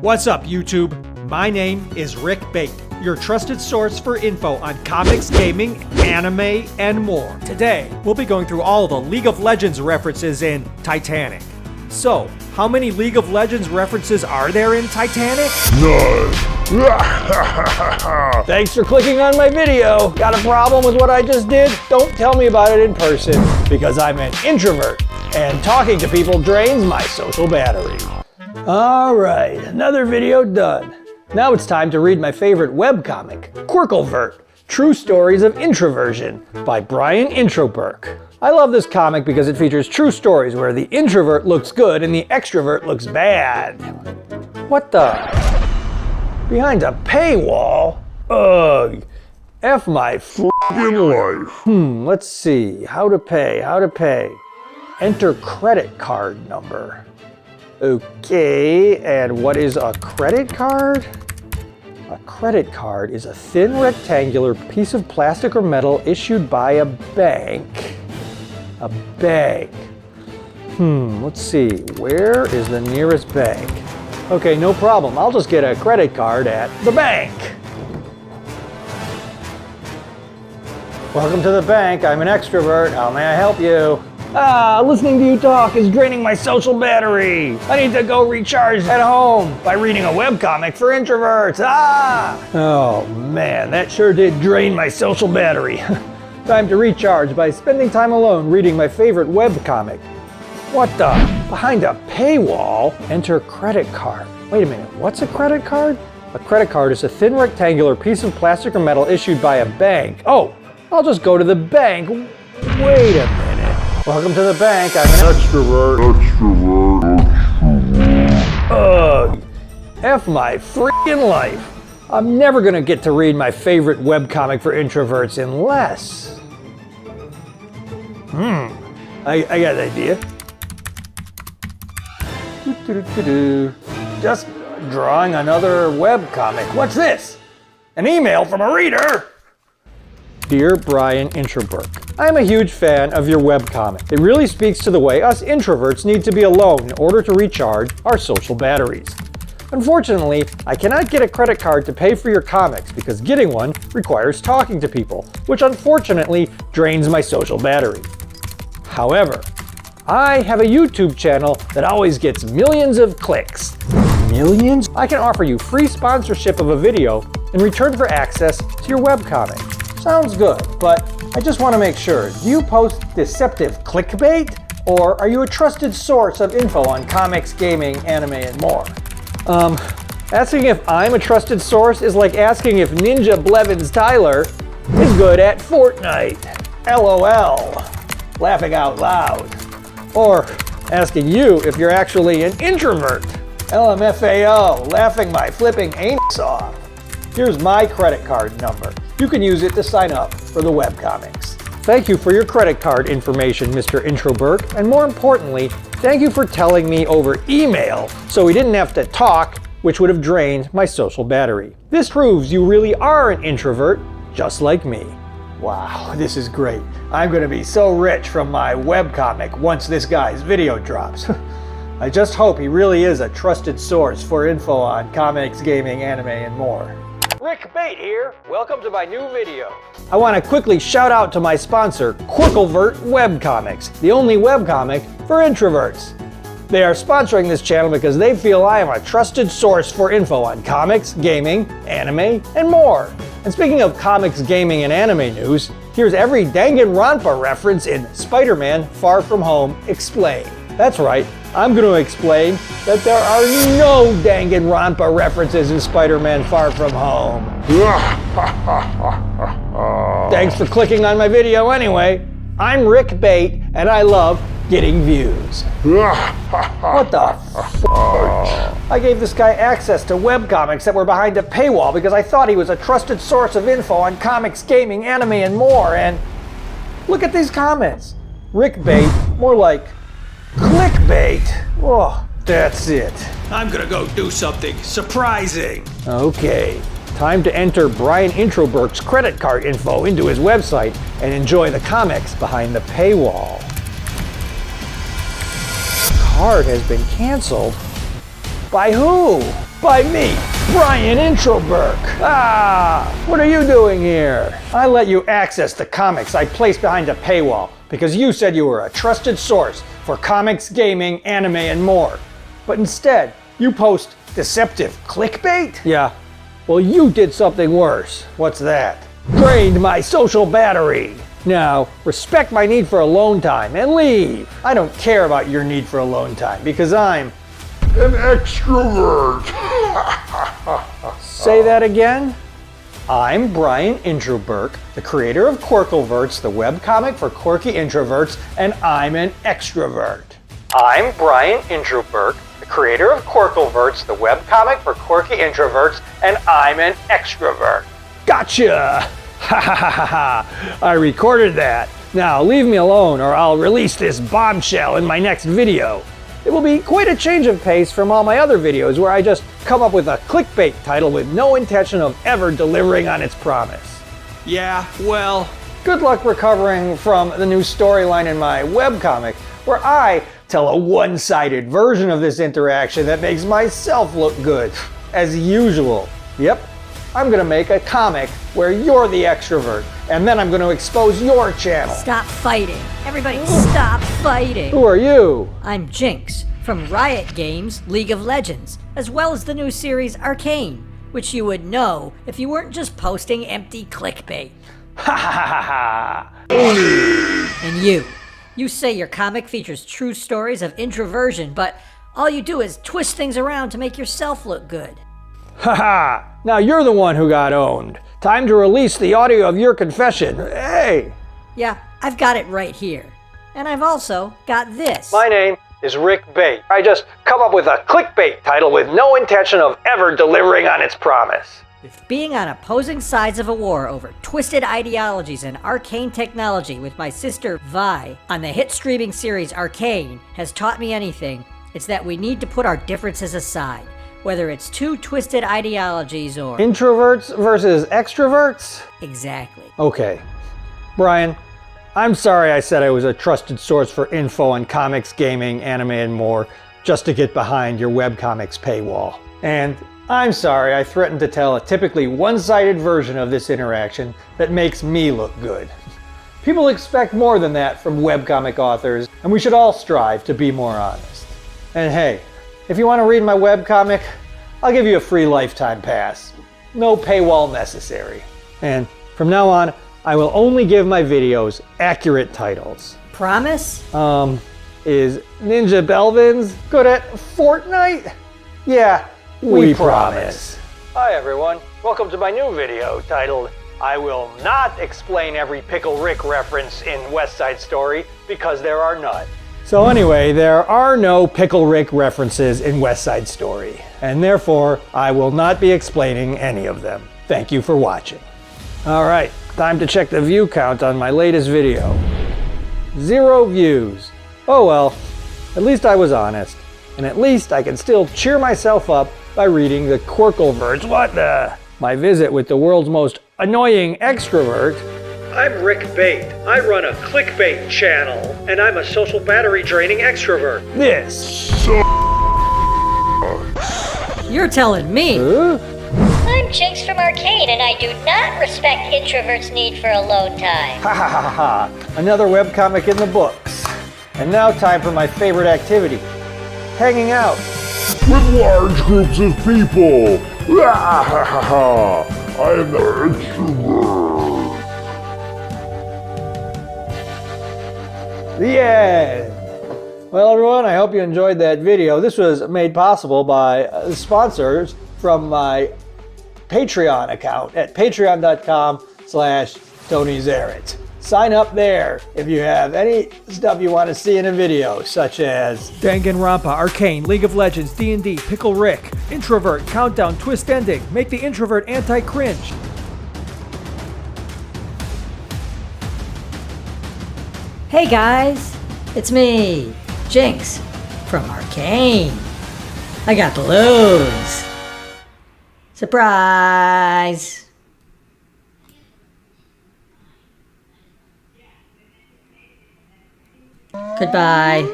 What's up, YouTube? My name is Rick Bait, your trusted source for info on comics, gaming, anime, and more. Today, we'll be going through all the League of Legends references in Titanic. So, how many League of Legends references are there in Titanic? None. Thanks for clicking on my video. Got a problem with what I just did? Don't tell me about it in person, because I'm an introvert, and talking to people drains my social battery. Alright, another video done. Now it's time to read my favorite webcomic, Quirklevert, True Stories of Introversion by Brian Introburk. I love this comic because it features true stories where the introvert looks good and the extrovert looks bad. What the? Behind a paywall? Ugh. F my F***ing life. Let's see. How to pay. Enter credit card number. Okay, and what is a credit card? A credit card is a thin rectangular piece of plastic or metal issued by a bank. A bank. Let's see. Where is the nearest bank? Okay, no problem. I'll just get a credit card at the bank. Welcome to the bank. I'm an extrovert. How may I help you? Listening to you talk is draining my social battery. I need to go recharge at home by reading a webcomic for introverts. Oh man, that sure did drain my social battery. Time to recharge by spending time alone reading my favorite webcomic. What the? Behind a paywall? Enter credit card. Wait a minute, what's a credit card? A credit card is a thin rectangular piece of plastic or metal issued by a bank. Oh, I'll just go to the bank. Wait a minute. Welcome to the bank. I'm an Extrovert. Ugh. F my freaking life. I'm never gonna get to read my favorite webcomic for introverts unless... I got an idea. Just drawing another webcomic. What's this? An email from a reader? Dear Brian Introburk, I am a huge fan of your webcomic. It really speaks to the way us introverts need to be alone in order to recharge our social batteries. Unfortunately, I cannot get a credit card to pay for your comics because getting one requires talking to people, which unfortunately drains my social battery. However, I have a YouTube channel that always gets millions of clicks. Millions? I can offer you free sponsorship of a video in return for access to your webcomic. Sounds good, but I just want to make sure. Do you post deceptive clickbait? Or are you a trusted source of info on comics, gaming, anime, and more? Asking if I'm a trusted source is like asking if Ninja Blevins Tyler is good at Fortnite. LOL. Laughing out loud. Or asking you if you're actually an introvert. LMFAO. Laughing my flipping anus off. Here's my credit card number. You can use it to sign up for the webcomics. Thank you for your credit card information, Mr. Introburk, and more importantly, thank you for telling me over email so we didn't have to talk, which would have drained my social battery. This proves you really are an introvert, just like me. Wow, this is great. I'm gonna be so rich from my webcomic once this guy's video drops. I just hope he really is a trusted source for info on comics, gaming, anime, and more. Rick Bait here. Welcome to my new video. I want to quickly shout out to my sponsor, Quirklevert Webcomics, the only webcomic for introverts. They are sponsoring this channel because they feel I am a trusted source for info on comics, gaming, anime, and more. And speaking of comics, gaming, and anime news, here's every Danganronpa reference in Spider-Man Far From Home explained. That's right, I'm going to explain that there are no Danganronpa references in Spider-Man Far From Home. Thanks for clicking on my video anyway. I'm Rick Bait, and I love getting views. What the f***? I gave this guy access to webcomics that were behind a paywall because I thought he was a trusted source of info on comics, gaming, anime, and more, and look at these comments. Rick Bait, more like clickbait. Oh, that's it. I'm gonna go do something surprising. Okay, time to enter Brian Introburk's credit card info into his website and enjoy the comics behind the paywall. Card has been canceled. By who? by me, Brian Introberg. What are you doing here? I let you access the comics I placed behind a paywall because you said you were a trusted source for comics, gaming, anime, and more. But instead, you post deceptive clickbait? Yeah. Well, you did something worse. What's that? Drained my social battery. Now, respect my need for alone time and leave. I don't care about your need for alone time because I'm An extrovert. Say that again? I'm Brian Introberg, the creator of Quirkleverts, the webcomic for quirky introverts, and I'm an extrovert. I'm Brian Introberg, the creator of Quirkleverts, the webcomic for quirky introverts, and I'm an extrovert. Gotcha! Ha ha ha ha! I recorded that. Now leave me alone or I'll release this bombshell in my next video. It will be quite a change of pace from all my other videos where I just come up with a clickbait title with no intention of ever delivering on its promise. Yeah, well, Good luck recovering from the new storyline in my webcomic where I tell a one-sided version of this interaction that makes myself look good, as usual. Yep, I'm gonna make a comic where you're the extrovert, and then I'm gonna expose your channel. Stop fighting. Everybody stop fighting. Who are you? I'm Jinx from Riot Games League of Legends, as well as the new series Arcane, which you would know if you weren't just posting empty clickbait. Ha ha ha ha! And you say your comic features true stories of introversion, but all you do is twist things around to make yourself look good. Ha ha! Now you're the one who got owned. Time to release the audio of your confession. Hey! Yeah, I've got it right here. And I've also got this. My name is Rick Bait. I just come up with a clickbait title with no intention of ever delivering on its promise. If being on opposing sides of a war over twisted ideologies and arcane technology with my sister Vi on the hit streaming series Arcane has taught me anything, it's that we need to put our differences aside, whether it's two twisted ideologies or... Introverts versus extroverts? Exactly. Okay. Brian, I'm sorry I said I was a trusted source for info on comics, gaming, anime, and more just to get behind your webcomics paywall. And I'm sorry I threatened to tell a typically one-sided version of this interaction that makes me look good. People expect more than that from webcomic authors, and we should all strive to be more honest. And hey, if you want to read my webcomic, I'll give you a free lifetime pass. No paywall necessary. And from now on, I will only give my videos accurate titles. Promise? Is Ninja Belvins good at Fortnite? Yeah, we promise. Hi everyone, welcome to my new video titled, I will not explain every Pickle Rick reference in West Side Story because there are none. So anyway, there are no Pickle Rick references in West Side Story, and therefore I will not be explaining any of them. Thank you for watching. Alright, time to check the view count on my latest video. 0 views. Oh well, at least I was honest. And at least I can still cheer myself up by reading the Quirkleverts. What the? My visit with the world's most annoying extrovert. I'm Rick Bait. I run a clickbait channel, and I'm a social battery draining extrovert. This. You're telling me. Huh? I'm Jinx from Arcane, and I do not respect introverts' need for alone time. Ha ha ha ha. Another webcomic in the books. And now time for my favorite activity. Hanging out. With large groups of people. I am the extrovert. The end. Well, everyone, I hope you enjoyed that video. This was made possible by sponsors from my Patreon account at patreon.com/Tony Zaret. Sign up there if you have any stuff you want to see in a video, such as Danganronpa, Arcane, League of Legends, D&D, Pickle Rick, Introvert, Countdown, Twist Ending, Make the Introvert Anti-Cringe. Hey guys, it's me, Jinx from Arcane. I got balloons. Surprise! Goodbye.